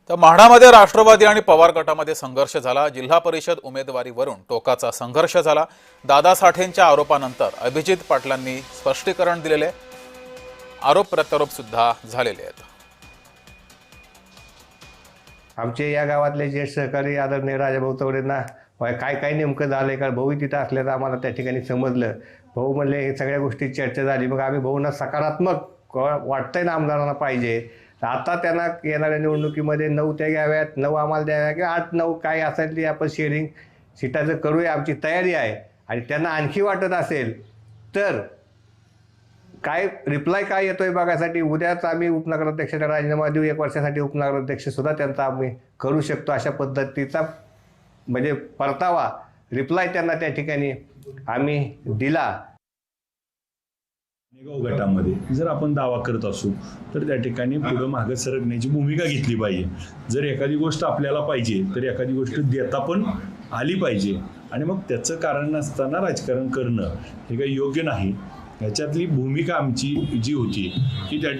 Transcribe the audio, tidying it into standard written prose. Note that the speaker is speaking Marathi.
तर म्हाडामध्ये राष्ट्रवादी आणि पवार गटामध्ये संघर्ष झाला। जिल्हा परिषद उमेदवारीवरून टोकाचा संघर्ष झाला। दादा साठेंच्या आरोपानंतर अभिजित पाटलांनी स्पष्टीकरण दिलेले, आरोप प्रत्यारोप सुद्धा झालेले आहेत। आमचे या गावातले जे सहकारी आदरणीय राजाभाऊ चौरेंना काय काय नेमकं झालंय, कारण भाऊ तिथं असल्याचं आम्हाला त्या ठिकाणी समजलं। भाऊ म्हणले हे सगळ्या गोष्टी चर्चा झाली, मग आम्ही भाऊंना सकारात्मक वाटतंय ना आमदारांना पाहिजे, आता त्यांना येणाऱ्या निवडणुकीमध्ये 9 त्या घ्याव्यात, 9 आम्हाला द्याव्या किंवा 8-9 काय असेल ते आपण शेअरिंग सीटाचं करूया, आमची तयारी आहे। आणि त्यांना आणखी वाटत असेल तर काय रिप्लाय काय येतोय बघायसाठी उद्याच आम्ही उपनगराध्यक्षाचा राजीनामा देऊ, 1 वर्षासाठी उपनगराध्यक्ष सुद्धा त्यांचा आम्ही करू शकतो, अशा पद्धतीचा म्हणजे परतावा रिप्लाय त्यांना त्या ठिकाणी आम्ही दिला। गाव गटामध्ये जर आपण दावा करत असू तर त्या ठिकाणी पुढे मागे सरकण्याची भूमिका घेतली पाहिजे। जर एखादी गोष्ट आपल्याला पाहिजे तर एखादी गोष्ट देता पण आली पाहिजे, आणि मग त्याचं कारण नसताना राजकारण करणं हे काही योग्य नाही। याच्यातली भूमिका आमची जी होती की त्या